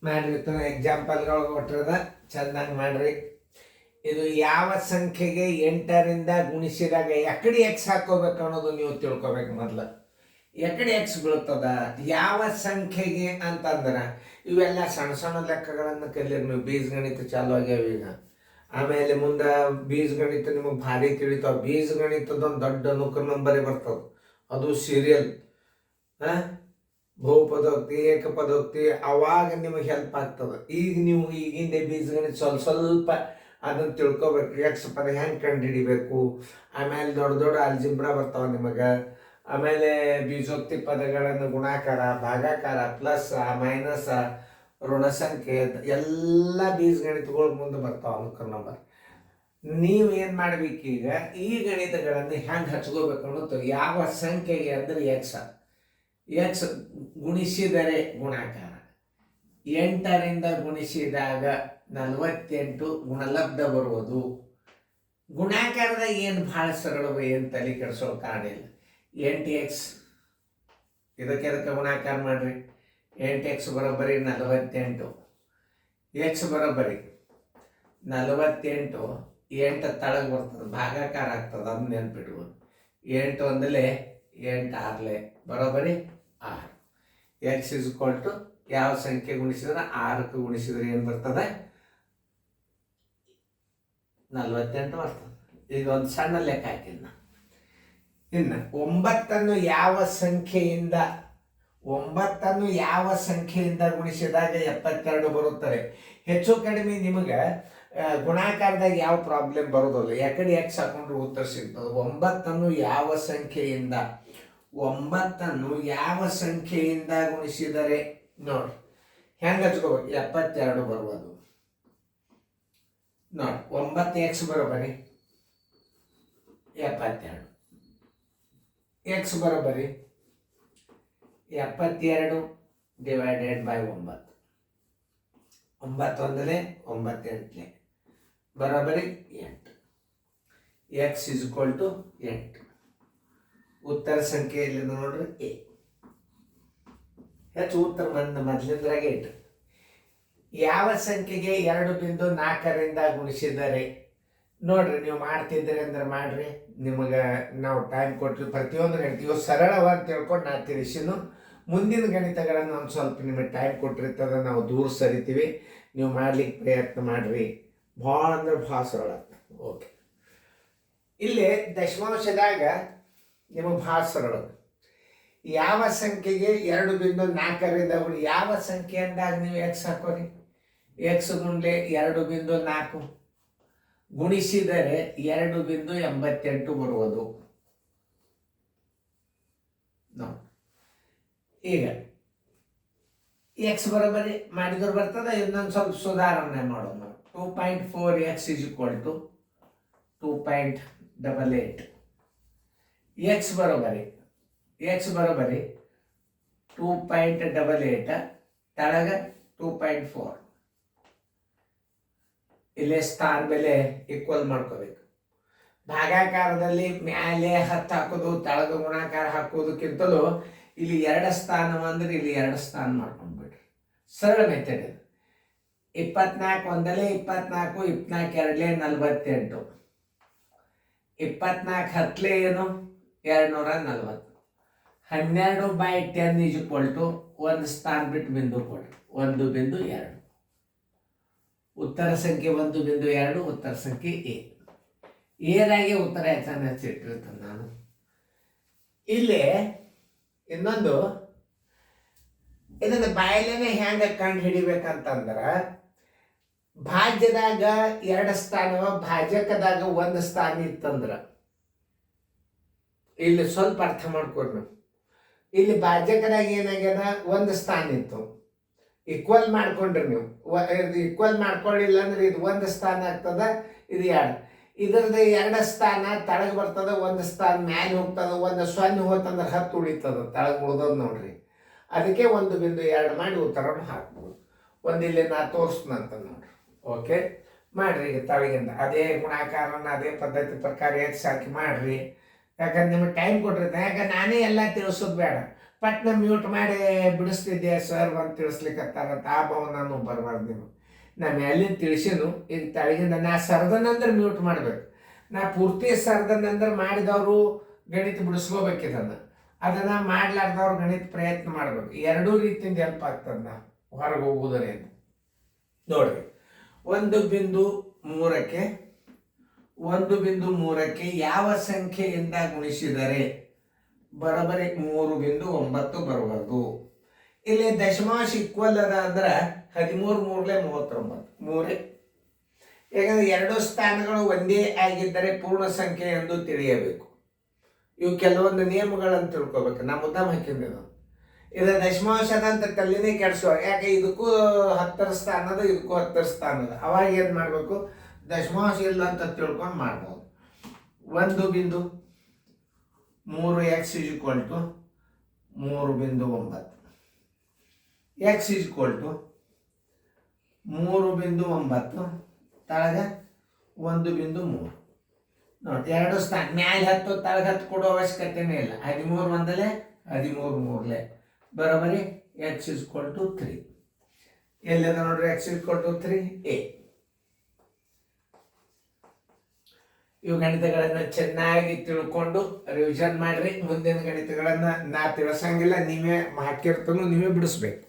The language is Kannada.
ಮಾಡ್ರಿ ಎಕ್ಸಾಂಪಲ್ಗಳು ಕೊಟ್ಟಿರದ ಚೆಂದಂಗೆ ಮಾಡ್ರಿ. ಇದು ಯಾವ ಸಂಖ್ಯೆಗೆ 8ರಿಂದ ಗುಣಿಸಿದಾಗ ಎಕಡೆ ಎಕ್ಸ್ ಹಾಕೋಬೇಕು ಅನ್ನೋದು ನೀವು ತಿಳ್ಕೊಬೇಕು. ಮೊದಲು ಎಕಡೆ ಎಕ್ಸ್ ಬೀಳ್ತದ ಯಾವ ಸಂಖ್ಯೆಗೆ ಅಂತಂದ್ರೆ ಇವೆಲ್ಲ ಸಣ್ಣ ಸಣ್ಣ ಲೆಕ್ಕಗಳನ್ನು ಕಲಿಯಿರಿ ನೀವು. ಬೀಜಗಣಿತ ಚಾಲು ಆಗ್ಯಾವ ಈಗ. ಆಮೇಲೆ ಮುಂದೆ ಬೀಜಗಣಿತ ನಿಮಗೆ ಭಾರಿ ತಿಳಿತಾವ. ಬೀಜಗಣಿತದೊಂದು ದೊಡ್ಡ ಅನುಕ್ರಮ ನಂಬರೇ ಬರ್ತದೆ, ಅದು ಸೀರಿಯಲ್. ಬಹುಪದೋಕ್ತಿ ಏಕಪದೋಕ್ತಿ ಅವಾಗ ನಿಮಗೆ ಹೆಲ್ಪ್ ಆಗ್ತದೆ. ಈಗ ನೀವು ಈಗಿಂದ ಬೀಜಗಣಿತ ಸ್ವಲ್ಪ ಅದನ್ನು ತಿಳ್ಕೊಬೇಕು. ಎಕ್ಸ್ ಪದ ಹೆಂಗೆ ಕಂಡು ಹಿಡಿಬೇಕು. ಆಮೇಲೆ ದೊಡ್ಡ ದೊಡ್ಡ ಅಲ್ಜಿಬ್ರಾ ಬರ್ತಾವೆ ನಿಮಗೆ. ಆಮೇಲೆ ಬೀಜೋಕ್ತಿ ಪದಗಳನ್ನು ಗುಣಾಕಾರ, ಭಾಗಾಕಾರ, ಪ್ಲಸ್ ಮೈನಸ್, ಋಣ ಸಂಖ್ಯೆ ಎಲ್ಲ ಬೀಜಗಣಿತಗಳು ಮುಂದೆ ಬರ್ತಾವೆ ಅನುಕ್ರಮ ನಂಬರ್. ನೀವು ಏನು ಮಾಡ್ಬೇಕೀಗ, ಈ ಗಣಿತಗಳನ್ನು ಹೆಂಗೆ ಹಚ್ಕೋಬೇಕು ಅನ್ನೋದು. ಯಾವ ಸಂಖ್ಯೆಗೆ ಅಂದರೆ ಎಕ್ಸ್ ಗುಣಿಸಿದರೆ ಗುಣಾಕಾರ, 8ರಿಂದ ಗುಣಿಸಿದಾಗ 48 ಗುಣಲಬ್ಧ ಬರುವುದು. ಗುಣಾಕಾರದಾಗ ಏನು ಭಾಳ ಸರಳವ, ಏನು ತಲೆ ಕೆಡಿಸೋ ಕಾರಣಿಲ್ಲ. 8x ಇದಕ್ಕೆ ಗುಣಾಕಾರ ಮಾಡ್ರಿ. 8x ಬರೋಬ್ಬರಿ 48. ಎಕ್ಸ್ ಬರೋಬ್ಬರಿ 48. 8 ತಳಗೆ ಬರ್ತದೆ, ಭಾಗಾಕಾರ ಆಗ್ತದೆ, ಅದನ್ನ ನೆನ್ಪಿಟ್ಬೋದು. 8 ಒಂದಲೇ 8 ಆರ್ಲೆ ಬರೋಬ್ಬರಿ 6. ಎಕ್ಸ್ ಇಸ್ ಈಕ್ವಲ್ ಟು ಯಾವ ಸಂಖ್ಯೆ ಗುಣಿಸಿದ್ರೆ 6ಕ್ಕೆ ಗುಣಿಸಿದ್ರೆ ಏನು ಬರ್ತದೆ? 48 ಬರ್ತದೆ. ಈಗ ಒಂದು ಸಣ್ಣ ಲೆಕ್ಕ ಹಾಕಿದ್ನ. ಇನ್ನು 9ನ್ನು ಯಾವ ಸಂಖ್ಯೆಯಿಂದ ಗುಣಿಸಿದಾಗ 72 ಬರುತ್ತದೆ. ಹೆಚ್ಚು ಕಡಿಮೆ ನಿಮಗೆ ಗುಣಾಕಾರದಾಗ ಯಾವ ಪ್ರಾಬ್ಲಮ್ ಬರೋದಿಲ್ಲ. ಯಾಕಡೆ ಎಕ್ಸ್ ಹಾಕೊಂಡ್ರೆ ಉತ್ತರ ಸಿಗ್ತದೆ. 9ನ್ನು ಯಾವ ಸಂಖ್ಯೆಯಿಂದ ಗುಣಿಸಿದರೆ ನೋಡಿ ಹೆಂಗೆ ಹಚ್ಕೋಬೇಕು. 72 ಬರುವುದು ನೋಡಿ. 9x ಬರೋಬರಿ 72. ಎಕ್ಸ್ ಬರೋಬರಿ 72 ಡಿವೈಡೆಡ್ ಬೈ 9. 9 ಒಂದಲೇ 9 ಎಂಟ್ಲೆ ಬರೋಬರಿ 8. X is equal to 8. ಉತ್ತರ ಸಂಖ್ಯೆ ಇಲ್ಲಿ ನೋಡ್ರಿ ಎ. ಹೆಚ್ಚು ಉತ್ತರ ಮೊದಲಿಂದ್ರಾಗೆ 8. ಯಾವ ಸಂಖ್ಯೆಗೆ 2.4ರಿಂದ ಗುಣಿಸಿದರೆ ನೋಡ್ರಿ. ನೀವು ಮಾಡ್ತಿದ್ದೀರಿ ಅಂದ್ರೆ ಮಾಡ್ರಿ. ನಿಮಗೆ ನಾವು ಟೈಮ್ ಕೊಟ್ಟರು ಪ್ರತಿಯೊಂದು ಗಣಿತ ಸರಳವಾಗಿ ತಿಳ್ಕೊಂಡು ನಾ ತಿಳಿಸಿನು. ಮುಂದಿನ ಗಣಿತಗಳನ್ನು ಒಂದು ಸ್ವಲ್ಪ ನಿಮಗೆ ಟೈಮ್ ಕೊಟ್ಟಿರ್ತದೆ, ನಾವು ದೂರ ಸರಿತೀವಿ. ನೀವು ಮಾಡ್ಲಿಕ್ಕೆ ಪ್ರಯತ್ನ ಮಾಡಿರಿ. ಭಾಳ ಅಂದ್ರೆ ಭಾಳ ಸರಳ. ಓಕೆ, ಇಲ್ಲಿ ದಶಮಾಂಶದಾಗ ನಿಮಗೆ ಭಾಳ ಸರಳ. ಯಾವ ಸಂಖ್ಯೆಗೆ 2.4ರಿಂದ ಯಾವ ಸಂಖ್ಯೆ ಅಂದಾಗ ನೀವು ಎಕ್ಸ್ ಹಾಕೋರಿ. ಎಕ್ಸ್ ಗುಂಡ್ಲೆ 2.4 ಗುಣಿಸಿದರೆ 2.88 ಬರುವುದು. ಈಗ ಎಕ್ಸ್ ಬರೋಬರಿ ಮಾಡಿದ್ರು ಬರ್ತದೆ. ಇನ್ನೊಂದು ಸ್ವಲ್ಪ ಸುಧಾರಣೆ ಮಾಡೋಣ. 2.4x is equal to 2.88. X ಬರೋಬರಿ 2.88 ತಳಗ 2.4. ಇಲ್ಲೇ ಸ್ಥಾನ ಬೆಲೆ ಈಕ್ವಲ್ ಮಾಡ್ಕೋಬೇಕು. ಭಾಗಾಕಾರದಲ್ಲಿ ಮ್ಯಾಲೆ 10 ಹಾಕೋದು, ತಳಗ ಗುಣಾಕಾರ ಹಾಕೋದಕ್ಕಿಂತಲೂ ಇಲ್ಲಿ 2 ಸ್ಥಾನ ಅಂದ್ರೆ ಇಲ್ಲಿ 2 ಸ್ಥಾನ ಮಾಡ್ಕೊಂಡ್ಬಿಡ್ರಿ. ಸರಳ ಮೆಥಡ್ ಇದು. 24 ಒಂದಲೇ 24, 24 ಎರಡಲೇ 48, 24 ಹತ್ತಲೇ ಏನು 240. 12/10 ಇಸ್ ಈಕ್ವಲ್ ಟು ಒಂದು ಸ್ಥಾನ ಬಿಟ್ಟು ಬಿಂದು ಕೊಡ್ರಿ. 1.2. ಉತ್ತರ ಸಂಖ್ಯೆ 1.2. ಉತ್ತರ ಸಂಖ್ಯೆ ಎ. ಏನಾಗಿ ಉತ್ತರ ಹೆಚ್ಚಾನ ಹಚ್ಚಿಟ್ಟಿರ್ತಾನೆ ನಾನು. ಇಲ್ಲಿ ಇನ್ನೊಂದು ಇದನ್ನು ಬಾಯಲೇನೆ ಹೆಂಗೆ ಕಂಡು ಹಿಡಿಬೇಕಂತಂದ್ರೆ, ಭಾಜ್ಯದಾಗ 2 ಸ್ಥಾನವ, ಭಾಜಕದಾಗ 1 ಸ್ಥಾನ ಇತ್ತಂದ್ರ ಇಲ್ಲಿ ಸ್ವಲ್ಪ ಅರ್ಥ ಮಾಡ್ಕೊಡ್ರಿ ನಾವು. ಇಲ್ಲಿ ಭಾಜಕದಾಗ ಏನಾಗ್ಯದ 1 ಸ್ಥಾನ ಇತ್ತು. ಈಕ್ವಲ್ ಮಾಡ್ಕೊಂಡ್ರಿ ನೀವು. ಈಕ್ವಲ್ ಮಾಡ್ಕೊಳ್ಳಿಲ್ಲ ಅಂದ್ರೆ ಇದು 1 ಸ್ಥಾನ ಆಗ್ತದ, ಇದು 2. ಇದ್ರದ್ದು 2 ಸ್ಥಾನ ತಳಗ ಬರ್ತದ, 1 ಸ್ಥಾನ ಮ್ಯಾಲೆ ಹೋಗ್ತದ. 1 0 ಹೋತಂದ್ರೆ 10 ಉಳಿತದ, ತಳಗ ಉಳ್ದದ್ ನೋಡ್ರಿ. ಅದಕ್ಕೆ 1.2 ಮಾಡಿ ಉತ್ತರವನ್ನು ಹಾಕ್ಬೋದು. ಒಂದಿಲ್ಲಿ ನಾ ತೋರಿಸ್ನಂತ ನೋಡ್ರಿ. ಓಕೆ, ಮಾಡ್ರಿ. ಈಗ ತಳಗಿಂದ ಅದೇ ಗುಣಾಕಾರನ ಅದೇ ಪದ್ಧತಿ ಪ್ರಕಾರ ಎಕ್ಸ್ ಹಾಕಿ ಮಾಡ್ರಿ. ಯಾಕಂದ್ರೆ ನಿಮಗೆ ಟೈಮ್ ಕೊಟ್ಟಿರ್ತೀನಿ. ಯಾಕಂದ್ರೆ ನಾನೇ ಎಲ್ಲ ತಿಳಿಸೋದು ಬೇಡ. ಪಟ್ನ ಮ್ಯೂಟ್ ಮಾಡಿ ಬಿಡಿಸ್ತಿದ್ದೆ ಸರ್ ಬಂದು ತಿಳಿಸ್ಲಿಕ್ಕತ್ತಾರಂತ ಆ ಭಾವನಾನು ಬರಬಾರ್ದು ನೀವು. ನಾ ಮ್ಯಾಲಿನ ತಿಳಿಸಿನು, ಈಗ ತಳಗಿಂದ ನಾ ಸರ್ದನಂದ್ರೆ ಮ್ಯೂಟ್ ಮಾಡಬೇಕು. ನಾ ಪೂರ್ತಿ ಸರ್ದನಂದ್ರೆ ಮಾಡಿದವರು ಗಣಿತ ಬಿಡಿಸ್ಕೋಬೇಕಿದನ್ನು, ಅದನ್ನು ಮಾಡ್ಲಾರ್ದವ್ರು ಗಣಿತ ಪ್ರಯತ್ನ ಮಾಡಬೇಕು. ಎರಡೂ ರೀತಿಯಿಂದ ಹೆಲ್ಪ್ ಆಗ್ತದೆ ನಾ ಹೊರಗೆ ಹೋಗುವುದರಿಂದ. ನೋಡ್ರಿ, 1.3ಕ್ಕೆ 1.3ಕ್ಕೆ ಯಾವ ಸಂಖ್ಯೆಯಿಂದ ಗುಣಿಸಿದರೆ ಬರೋಬರಿ 3.9 ಬರಬಾರ್ದು. ಇಲ್ಲಿ ದಶಮಾಂಶ ಈಕ್ವಲ್ ಅದ ಅಂದ್ರೆ 13 3 39 3. ಯಾಕಂದ್ರೆ ಎರಡು ಸ್ಥಾನಗಳು ಒಂದೇ ಆಗಿದ್ದರೆ ಪೂರ್ಣ ಸಂಖ್ಯೆ ಎಂದು ತಿಳಿಯಬೇಕು. ಇವು ಕೆಲವೊಂದು ನಿಯಮಗಳನ್ನು ತಿಳ್ಕೊಬೇಕು. ನಾ ಮುದ್ದಾಮ ಹಾಕಿದ್ದು ಇದು ದಶಮಾಂಶದ ಅಂತ ತಲೆನೇ ಕೆಡಿಸೋ. ಯಾಕೆ ಇದಕ್ಕೂ 10ರ ಸ್ಥಾನದ, ಇದಕ್ಕೂ 10ರ ಸ್ಥಾನದ. ಅವಾಗ ಏನು ಮಾಡಬೇಕು, ದಶಮಾಂಶ ಇಲ್ಲ ಅಂತ ತಿಳ್ಕೊಂಡು ಮಾಡ್ಬೋದು. 1.3x = 3.9, x = 3.9 ತಳಗ 1.3. ನೋಡಿ, ಎರಡು ಸ್ಥಾನ ಮ್ಯಾಲೆ 10 ತಳಗ 10 ಕೊಡೋ ಅವಶ್ಯಕತೆನೇ ಇಲ್ಲ. 13 1 13 3 ಬರೋಬರಿ x = 3. ಎಲ್ಲಿದೆ ನೋಡ್ರಿ, x = 3 a. ಇವು ಗಣಿತಗಳನ್ನು ಚೆನ್ನಾಗಿ ತಿಳ್ಕೊಂಡು ರಿವಿಷನ್ ಮಾಡ್ರಿ. ಮುಂದಿನ ಗಣಿತಗಳನ್ನು ನಾ ತಿಳಿಸಂಗಿಲ್ಲ, ನೀವೇ ಹಾಕಿರ್ತನು, ನೀವೇ ಬಿಡಿಸ್ಬೇಕು.